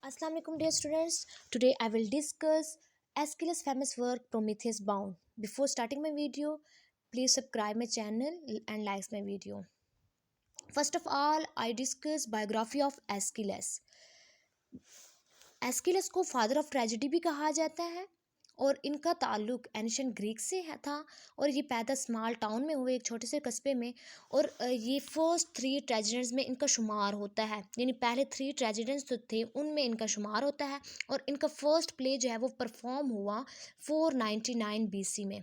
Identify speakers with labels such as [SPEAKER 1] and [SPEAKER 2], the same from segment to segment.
[SPEAKER 1] Assalamu alaikum dear students. Today I will discuss Aeschylus' famous work Prometheus Bound. Before starting my video, please subscribe my channel and like my video. First of all, I discuss biography of Aeschylus. Aeschylus को father of tragedy भी कहा जाता है और इनका ताल्लुक ancient Greek से था और ये पैदा स्मॉल टाउन में हुए एक छोटे से कस्बे में। और ये फर्स्ट 3 ट्रेजेडीज में इनका शुमार होता है, यानी पहले 3 ट्रेजेडीज तो थे उनमें इनका शुमार होता है। और इनका फर्स्ट प्ले जो है वो परफॉर्म हुआ 499 BC में।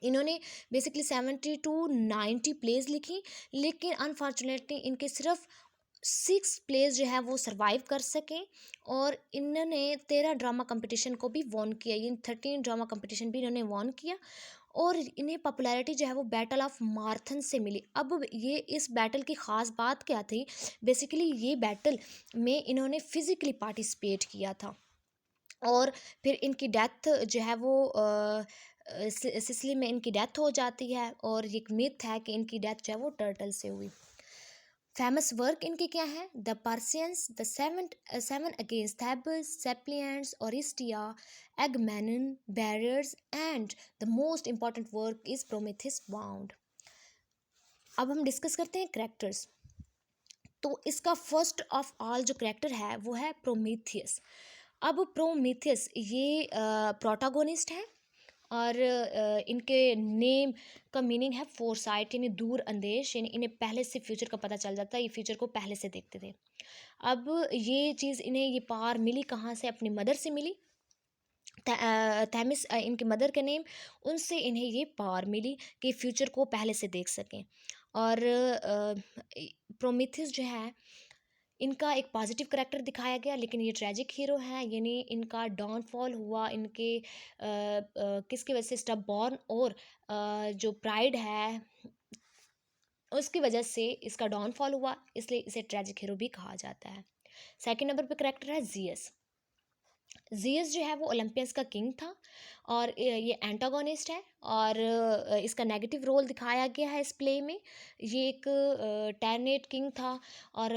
[SPEAKER 1] इन्होंने बेसिकली 70 to 90 प्लेज लिखी, लेकिन अनफॉर्चुनेटली इनके सिर्फ 6 प्लेज जो है वो सरवाइव कर सकें। और इन्होंने 13 ड्रामा कंपटीशन को भी वॉन किया, ये 13 ड्रामा कंपटीशन भी इन्होंने वॉन किया। और इन्हें पॉपुलैरिटी जो है वो बैटल ऑफ मार्थन से मिली। अब ये इस बैटल की ख़ास बात क्या थी, बेसिकली ये बैटल में इन्होंने फिज़िकली पार्टिसिपेट किया था। और फिर इनकी डेथ जो है वो सिसिली में इनकी डेथ हो जाती है और ये एक मिथ है कि इनकी डेथ जो है वो टर्टल से हुई। फेमस वर्क इनके क्या है? The Persians, the Seven Against Thebes, Suppliants, Oresteia, Agamemnon, barriers and the most important work is Prometheus Bound. अब हम डिस्कस करते हैं करेक्टर्स। तो इसका फर्स्ट ऑफ ऑल जो करेक्टर है वो है प्रोमेथियस। अब प्रोमेथियस ये प्रोटागोनिस्ट है और इनके नेम का मीनिंग है फोरसाइट, यानी दूर अंदेश, यानी इन्हें पहले से फ्यूचर का पता चल जाता है, ये फ्यूचर को पहले से देखते थे। अब ये चीज़ इन्हें ये पावर मिली कहाँ से? अपनी मदर से मिली। थैमिस इनके मदर का नेम, उनसे इन्हें ये पावर मिली कि फ्यूचर को पहले से देख सकें। और प्रोमेथियस जो है इनका एक पॉजिटिव करेक्टर दिखाया गया, लेकिन ये ट्रेजिक हीरो हैं, यानी इनका डाउनफॉल हुआ इनके किसकी वजह से? स्टब बॉर्न और जो प्राइड है उसकी वजह से इसका डाउनफॉल हुआ, इसलिए इसे ट्रेजिक हीरो भी कहा जाता है। सेकंड नंबर पे करेक्टर है जियस। जियस जो है वो ओलंपियंस का किंग था और ये एंटागोनिस्ट है और इसका नेगेटिव रोल दिखाया गया है इस प्ले में। ये एक टैरनेट किंग था और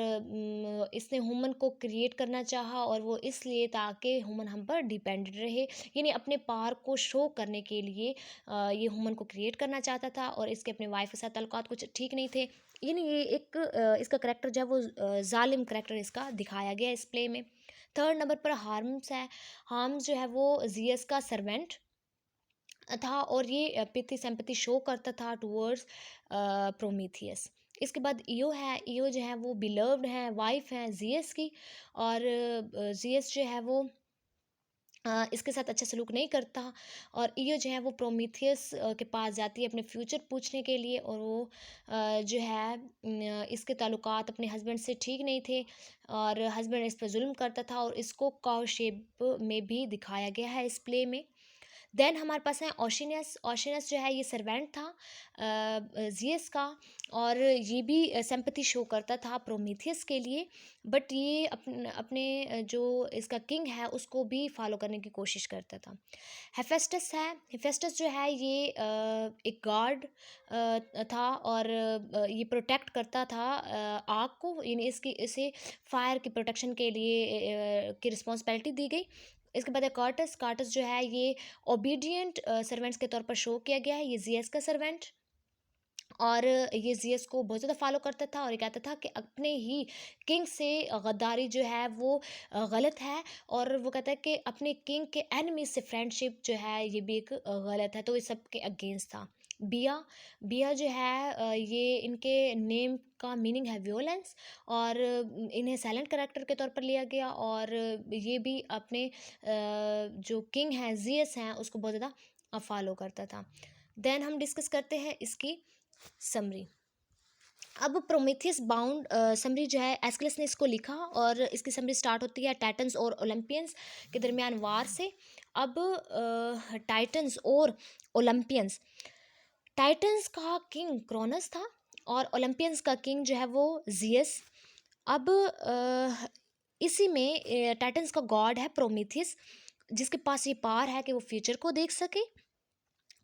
[SPEAKER 1] इसने ह्यूमन को क्रिएट करना चाहा और वो इसलिए ताकि ह्यूमन हम पर डिपेंडेंट रहे, यानी अपने पावर को शो करने के लिए ये ह्यूमन को क्रिएट करना चाहता था और इसके अपने वाइफ के साथ ताल्लुकात कुछ ठीक नहीं थे, यानी ये एक इसका करेक्टर जो है वो जालिम करेक्टर इसका दिखाया गया इस प्ले में। थर्ड नंबर पर हार्म्स है। हार्म्स जो है वो जियस का सर्वेंट था और ये पिथी सिंपैथी शो करता था टुवर्ड्स प्रोमीथियस। इसके बाद ईओ है। ईओ जो है वो बिलव्ड है, वाइफ है जियस की और जियस जो है वो इसके साथ अच्छा सलूक नहीं करता और ईओ जो है वो प्रोमीथियस के पास जाती है अपने फ्यूचर पूछने के लिए और वो जो है इसके ताल्लुकात अपने हस्बैंड से ठीक नहीं थे और हस्बैंड इस पर जुल्म करता था और इसको काउ शेप में भी दिखाया गया है इस प्ले में। देन हमारे पास है ओशिनस। ओशिनस जो है ये सर्वेंट था जियस का और ये भी सिंपैथी शो करता था प्रोमीथियस के लिए, बट ये अपने जो इसका किंग है उसको भी फॉलो करने की कोशिश करता था। हेफेस्टस है। हेफेस्टस जो है ये एक गार्ड था और ये प्रोटेक्ट करता था आग को, यानी इसकी इसे फायर की प्रोटेक्शन के लिए की रिस्पॉन्सिबिलिटी दी गई। इसके बाद है कार्टस। कार्टस जो है ये ओबीडियंट सर्वेंट्स के तौर पर शो किया गया है, ये जियस का सर्वेंट और ये जियस को बहुत ज़्यादा फॉलो करता था और ये कहता था कि अपने ही किंग से गद्दारी जो है वो गलत है और वो कहता है कि अपने किंग के एनिमी से फ्रेंडशिप जो है ये भी एक गलत है, तो इस सब के अगेंस्ट था। बिया। बिया जो है ये इनके नेम का मीनिंग है वियोलेंस और इन्हें साइलेंट कैरेक्टर के तौर पर लिया गया और ये भी अपने जो किंग हैं जियस हैं उसको बहुत ज़्यादा फॉलो करता था। देन हम डिस्कस करते हैं इसकी समरी। अब प्रोमेथियस बाउंड समरी जो है एस्किलस ने इसको लिखा और इसकी समरी स्टार्ट होती है टाइटन्स और ओलंपियंस के दरमियान वार से। अब टाइटन्स और ओलंपियंस, टाइटन्स का किंग क्रोनस था और ओलंपियंस का किंग जो है वो जियस। अब इसी में टाइटन्स का गॉड है प्रोमेथियस जिसके पास ये पावर है कि वो फ्यूचर को देख सके।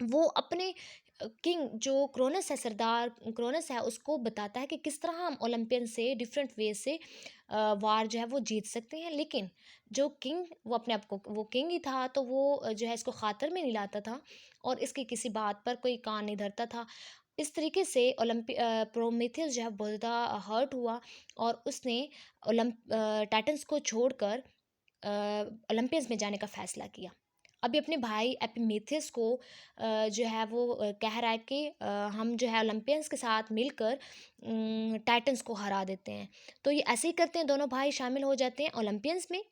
[SPEAKER 1] वो अपने किंग जो क्रोनस है, सरदार क्रोनस है, उसको बताता है कि किस तरह हम ओलंपियन से डिफरेंट वे से वार जो है वो जीत सकते हैं। लेकिन जो किंग, वो अपने आप को वो किंग ही था, तो वो जो है इसको खातर में नहीं लाता था और इसकी किसी बात पर कोई कान नहीं धरता था। इस तरीके से प्रोमेथियस जो है बहुत ज़्यादा हर्ट हुआ और उसने टाइटन्स को छोड़कर ओलंपियंस में जाने का फ़ैसला किया। अभी अपने भाई एपिमेथियस को जो है वो कह रहा है कि हम जो है ओलंपियंस के साथ मिलकर टाइटन्स को हरा देते हैं। तो ये ऐसे ही करते हैं, दोनों भाई शामिल हो जाते हैं ओलंपियंस में।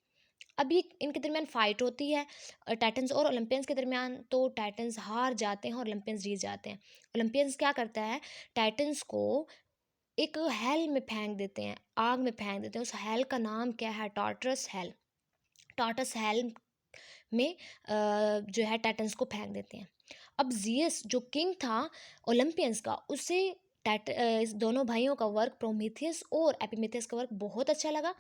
[SPEAKER 1] अभी इनके दरमियान फ़ाइट होती है टाइटन्स और ओलंपियंस के दरमियान, तो टाइटन्स हार जाते हैं और ओलंपियंस जीत जाते हैं। ओलंपियंस क्या करता है, टाइटन्स को एक हेल में फेंक देते हैं, आग में फेंक देते हैं। उस हेल का नाम क्या है, टार्टरस हेल। टार्टरस हेल में जो है टाइटन्स को फेंक देते हैं। अब ज़ीयस जो किंग था ओलंपियंस का, उसे इस दोनों भाइयों का वर्क, प्रोमेथियस और एपिमेथियस का वर्क बहुत अच्छा लगा।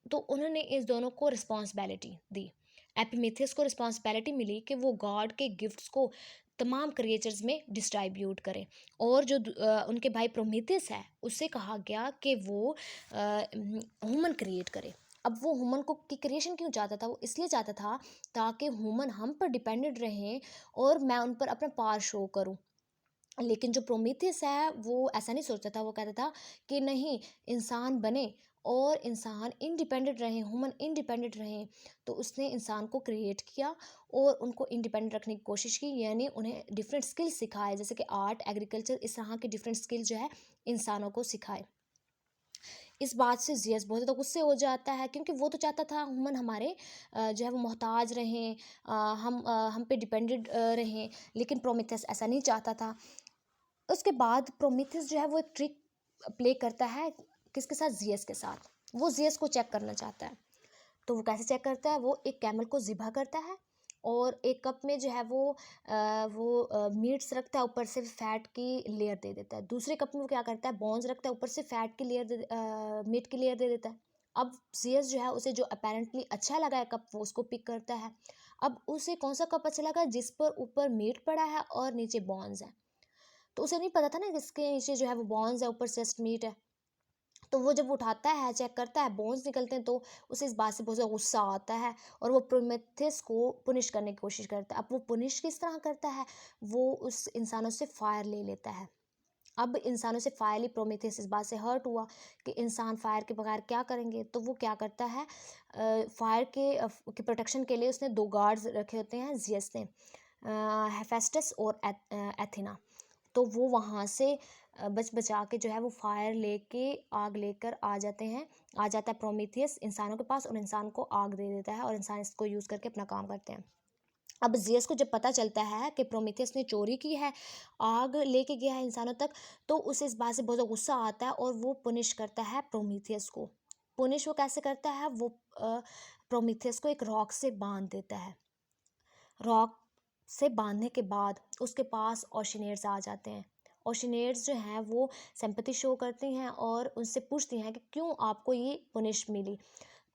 [SPEAKER 1] तो उन्होंने इस दोनों को रिस्पॉन्सिबिलिटी दी। एपिमेथियस को रिस्पॉन्सिबिलिटी मिली कि वो गॉड के गिफ्ट्स को तमाम क्रिएचर्स में डिस्ट्रीब्यूट करें। और जो उनके भाई प्रोमेथियस है, उससे कहा गया कि वो ह्यूमन क्रिएट करे। अब वो ह्यूमन को की क्रिएशन क्यों चाहता था, वो इसलिए चाहता था ताकि ह्यूमन हम पर डिपेंडेंट रहें और मैं उन पर अपना पावर शो करूं। लेकिन जो प्रोमीथियस है वो ऐसा नहीं सोचता था, वो कहता था कि नहीं, इंसान बने और इंसान इंडिपेंडेंट रहें, ह्यूमन इंडिपेंडेंट रहें। तो उसने इंसान को क्रिएट किया और उनको इंडिपेंडेंट रखने की कोशिश की, यानी उन्हें डिफरेंट स्किल्स सिखाए, जैसे कि आर्ट, एग्रीकल्चर, इस तरह के डिफरेंट स्किल जो है इंसानों को सिखाए। इस बात से जियस बहुत ज़्यादा गुस्से हो जाता है, क्योंकि वो तो चाहता था ह्यूमन हमारे जो है वो मोहताज रहें, हम पे डिपेंडेंट रहें। लेकिन प्रोमेथियस ऐसा नहीं चाहता था। उसके बाद प्रोमीथियस जो है वो एक ट्रिक प्ले करता है, किसके साथ, जियस के साथ। वो जियस को चेक करना चाहता है। तो वो कैसे चेक करता है, वो एक कैमल को ज़िबा करता है और एक कप में जो है वो मीट्स रखता है, ऊपर से फैट की लेयर दे देता है। दूसरे कप में वो क्या करता है, बॉन्स रखता है, ऊपर से फैट की लेयर मीट की लेयर दे देता है। अब जियस जो है उसे जो अपेरेंटली अच्छा लगा है कप, वो उसको पिक करता है। अब उसे कौन सा कप अच्छा लगा, जिस पर ऊपर मीट पड़ा है और नीचे बॉन्स है। तो उसे नहीं पता था ना कि इसके नीचे जो है वो बॉन्स है, ऊपर जस्ट मीट है। तो वो जब उठाता है, चेक करता है, बोन्स निकलते हैं, तो उसे इस बात से बहुत ज़्यादा गुस्सा आता है और वो प्रोमेथियस को पुनिश करने की कोशिश करता है। अब वो पुनिश किस तरह करता है, वो उस इंसानों से फायर ले लेता है। अब इंसानों से फायर ली, प्रोमेथियस इस बात से हर्ट हुआ कि इंसान फायर के बगैर क्या करेंगे। तो वो क्या करता है, फायर के प्रोटेक्शन के लिए उसने दो गार्ड्स रखे होते हैं जियस ने, हेफेस्टस और एथिना। तो वो वहाँ से बच बचा के जो है वो फायर लेके, आग लेकर आ जाते हैं। आ जाता है प्रोमीथियस इंसानों के पास और इंसान को आग दे देता है और इंसान इसको यूज़ करके अपना काम करते हैं। अब जियस को जब पता चलता है कि प्रोमीथियस ने चोरी की है, आग लेके गया है इंसानों तक, तो उसे इस बात से बहुत ज़्यादा गुस्सा आता है और वो पुनिश करता है प्रोमीथियस को। पुनिश वो कैसे करता है, वो प्रोमीथियस को एक रॉक से बांध देता है। रॉक से बांधने के बाद उसके पास ओशनियर्स आ जाते हैं। ओशनियर्स जो हैं वो सिंपैथी शो करती हैं और उनसे पूछती हैं कि क्यों आपको ये पुनिश मिली।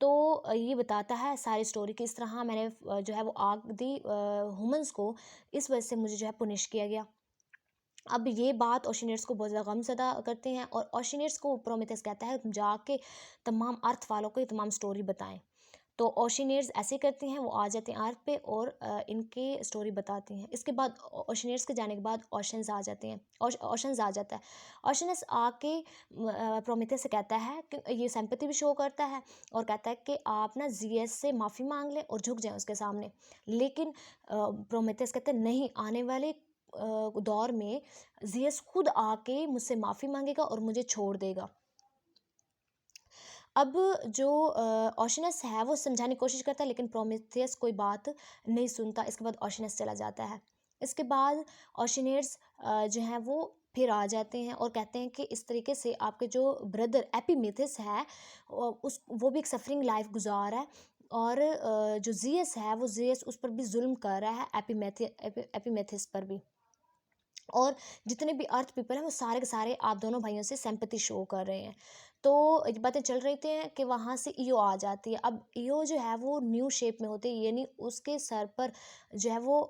[SPEAKER 1] तो ये बताता है सारी स्टोरी कि इस तरह मैंने जो है वो आग दी ह्यूमंस को, इस वजह से मुझे जो है पुनिश किया गया। अब ये बात ओशनियर्स को बहुत ज़्यादा गमज़दा करते हैं और ओशनियर्स को प्रोमेथियस कहता है तुम जाके तमाम अर्थ वालों को ये तमाम स्टोरी बताएं। तो ओशनियर्स ऐसे करती हैं, वो आ जाते हैं अर्थ पे और इनकी स्टोरी बताती हैं। इसके बाद ओशनियर्स के जाने के बाद ओशंस आ जाते हैं, ओशंस आ जाता है। ओशनस आके प्रोमेथियस से कहता है कि ये सिंपैथी भी शो करता है और कहता है कि आप ना जियस से माफ़ी मांग लें और झुक जाएं उसके सामने। लेकिन प्रोमेथियस कहते हैं नहीं, आने वाले दौर में जियस खुद आके मुझसे माफ़ी मांगेगा और मुझे छोड़ देगा। अब जो ओशनस है वो समझाने की कोशिश करता है, लेकिन प्रोमेथियस कोई बात नहीं सुनता। इसके बाद ओशनस चला जाता है। इसके बाद ओशनियर्स जो हैं वो फिर आ जाते हैं और कहते हैं कि इस तरीके से आपके जो ब्रदर एपिमेथिस है उस वो भी एक सफरिंग लाइफ गुजार रहा है और जो जियस है वो जियस उस पर भी जुल्म कर रहा है, एपिमेथिस पर भी। और जितने भी अर्थ पीपल हैं वो सारे के सारे आप दोनों भाइयों से सिंपैथी शो कर रहे हैं। तो ये बातें चल रही थी कि वहाँ से ईओ आ जाती है। अब ईओ जो है वो न्यू शेप में होती है, यानी उसके सर पर जो है वो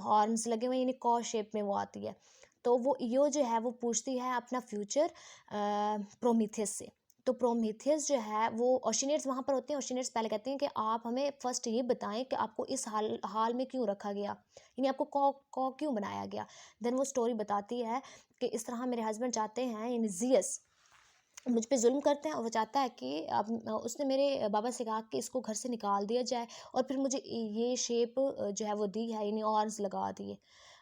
[SPEAKER 1] हॉर्न्स लगे हुए हैं, यानी कॉ शेप में वो आती है। तो वो ईओ जो है वो पूछती है अपना फ्यूचर प्रोमीथियस से। तो प्रोमीथियस जो है वो ओशिनियड्स वहाँ पर होते हैं। ओशिनियड्स पहले कहते हैं कि आप हमें फर्स्ट ये बताएं कि आपको इस हाल हाल में क्यों रखा गया, यानी आपको कॉ कॉ क्यों बनाया गया। देन वो स्टोरी बताती है कि इस तरह मेरे हस्बैंड चाहते हैं, यानी जियस मुझ पे ज़ुल्म करते हैं, और वो चाहता है कि अब उसने मेरे बाबा से कहा कि इसको घर से निकाल दिया जाए, और फिर मुझे ये शेप जो है वो दी है, यानी ऑर्न्स लगा दिए।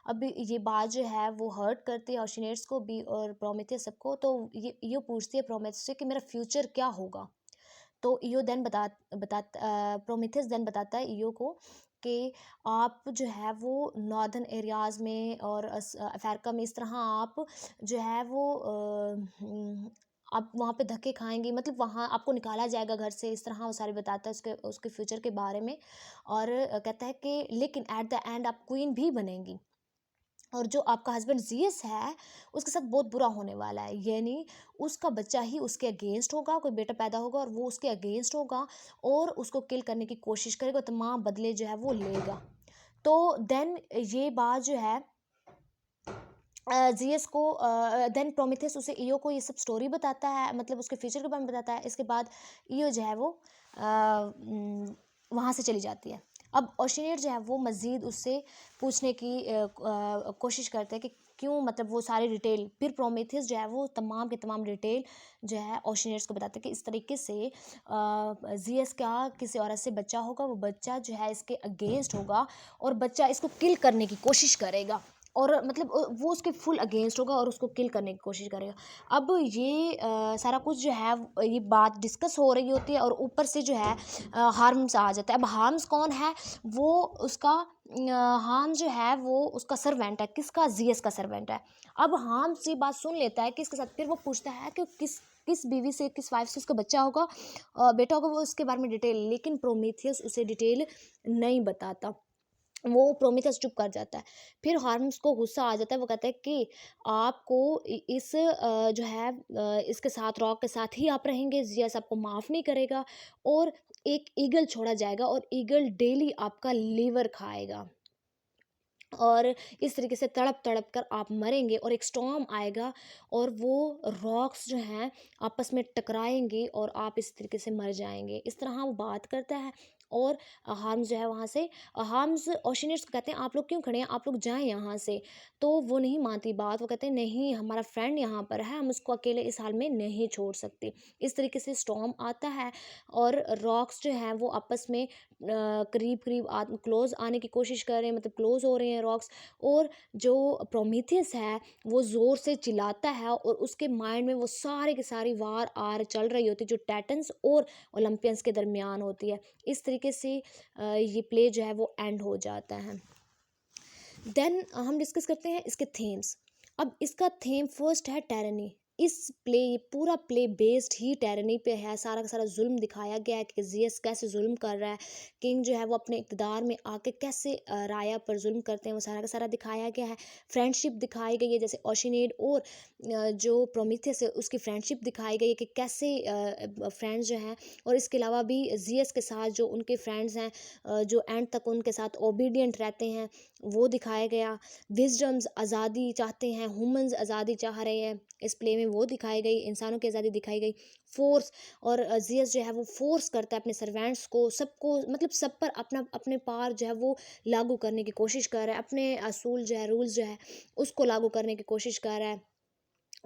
[SPEAKER 1] अब ये बात जो है वो हर्ट करती है ऑर्शिनेट्स को भी और प्रोमेथियस सबको। तो ये पूछती है प्रोमेथियस से कि मेरा फ्यूचर क्या होगा। तो ईओ देन प्रोमेथियस देन बताता है ईओ को कि आप जो है वो नॉर्दर्न एरियाज़ में और अफ्रीका में इस तरह आप जो है वो आप वहाँ पे धक्के खाएंगी, मतलब वहाँ आपको निकाला जाएगा घर से, इस तरह वो सारे बताता है उसके उसके फ्यूचर के बारे में। और कहता है कि लेकिन एट द एंड आप क्वीन भी बनेंगी, और जो आपका हस्बैंड जीएस है उसके साथ बहुत बुरा होने वाला है, यानी उसका बच्चा ही उसके अगेंस्ट होगा, कोई बेटा पैदा होगा और वो उसके अगेंस्ट होगा और उसको किल करने की कोशिश करेगा, तमाम बदले जो है वो लेगा। तो देन ये बात जो है जीएस को देन प्रोमेथियस उसे ईओ को ये सब स्टोरी बताता है, मतलब उसके फ्यूचर के बारे में बताता है। इसके बाद ईओ जो है वो वहाँ से चली जाती है। अब ओशिनियर जो है वो मज़ीद उससे पूछने की कोशिश करते हैं कि क्यों, मतलब वो सारी डिटेल। फिर प्रोमेथियस जो है वो तमाम के तमाम डिटेल जो है ओशिनियर्स को बताते हैं कि इस तरीके से जीएस का किसी औरत से बच्चा होगा, वो बच्चा जो है इसके अगेंस्ट होगा और बच्चा इसको किल करने की कोशिश करेगा, और मतलब वो उसके फुल अगेंस्ट होगा और उसको किल करने की कोशिश करेगा। अब ये सारा कुछ जो है ये बात डिस्कस हो रही होती है, और ऊपर से जो है हार्म्स आ जाता है। अब हार्म्स कौन है, वो उसका हार्म्स जो है वो उसका सर्वेंट है, किसका, जीएस का सर्वेंट है। अब हार्म्स ये बात सुन लेता है कि इसके साथ, फिर वो पूछता है कि किस किस बीवी से, किस वाइफ से उसका बच्चा होगा, बेटा होगा, वो उसके बारे में डिटेल, लेकिन प्रोमीथियस उसे डिटेल नहीं बताता, वो प्रोमिथस चुप कर जाता है। फिर हार्मस को गुस्सा आ जाता है, वो कहता है कि आपको इस जो है इसके साथ, रॉक के साथ ही आप रहेंगे, जियस आपको माफ़ नहीं करेगा, और एक ईगल छोड़ा जाएगा और ईगल डेली आपका लीवर खाएगा, और इस तरीके से तड़प तड़प कर आप मरेंगे, और एक स्टॉर्म आएगा और वो रॉक्स जो हैं आपस में टकराएंगे और आप इस तरीके से मर जाएंगे। इस तरह वो बात करता है, और हार्म्स जो है वहाँ से, हार्म्स ओशिनियर्स को कहते हैं आप लोग क्यों खड़े हैं, आप लोग जाएं यहाँ से। तो वो नहीं मानती बात, वो कहते हैं नहीं, हमारा फ्रेंड यहाँ पर है, हम उसको अकेले इस हाल में नहीं छोड़ सकते। इस तरीके से स्टॉर्म आता है और रॉक्स जो हैं वो आपस में करीब करीब क्लोज आने की कोशिश कर रहे हैं, मतलब क्लोज हो रहे हैं रॉक्स। और जो प्रोमीथियस है वो ज़ोर से चिल्लाता है, और उसके माइंड में वो सारे के सारी वार आर चल रही होती है जो टाइटन्स और ओलंपियंस के दरमियान होती है। इस तरीके से ये प्ले जो है वो एंड हो जाता है। देन हम डिस्कस करते हैं इसके थीम्स। अब इसका थीम फर्स्ट है टायरनी। इस प्ले, ये पूरा प्ले बेस्ड ही टायरनी पे है, सारा का सारा जुल्म दिखाया गया है कि जियस कैसे जुल्म कर रहा है, किंग जो है वो अपने इक़्तिदार में आके कैसे राया पर जुल्म करते हैं, वो सारा का सारा दिखाया गया है। फ्रेंडशिप दिखाई गई है, जैसे ओशिनेड और जो प्रोमीथियस है उसकी फ्रेंडशिप दिखाई गई है कि कैसे फ्रेंड्स जो हैं, और इसके अलावा भी जियस के साथ जो उनके फ्रेंड्स हैं जो एंड तक उनके साथ ओबीडियंट रहते हैं, वो दिखाया गया। विजडम्स आज़ादी चाहते हैं, ह्यूमंस आज़ादी चाह रहे हैं, इस प्ले में वो दिखाई गई, इंसानों की आज़ादी दिखाई गई। फोर्स, और जियस जो है वो फोर्स करता है अपने सर्वेंट्स को, सबको, मतलब सब पर अपना अपने पार जो है वो लागू करने की कोशिश कर रहा है, अपने असूल जो है, रूल्स जो है उसको लागू करने की कोशिश कर रहा है।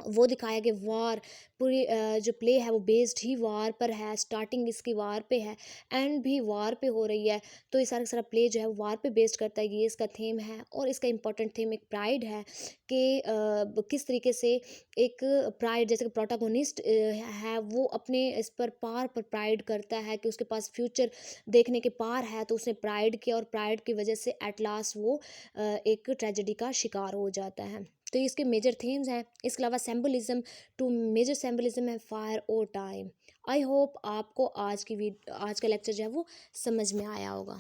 [SPEAKER 1] वो दिखाया कि वार पूरी जो प्ले है वो बेस्ड ही वार पर है, स्टार्टिंग इसकी वार पे है, एंड भी वार पे हो रही है। तो ये सारा का सारा प्ले जो है वो वार पे बेस्ड करता है, ये इसका थीम है। और इसका इंपॉर्टेंट थीम एक प्राइड है कि किस तरीके से एक प्राइड, जैसे कि प्रोटागोनिस्ट है, वो अपने इस पर प्राइड करता है कि उसके पास फ्यूचर देखने के पार है, तो उसने प्राइड किया, और प्राइड की वजह से एट लास्ट वो एक ट्रेजेडी का शिकार हो जाता है। तो ये इसके मेजर थीम्स हैं। इसके अलावा सिंबलिज्म, टू मेजर सिंबलिज्म है फायर और टाइम। आई होप आपको आज का लेक्चर जो है वो समझ में आया होगा।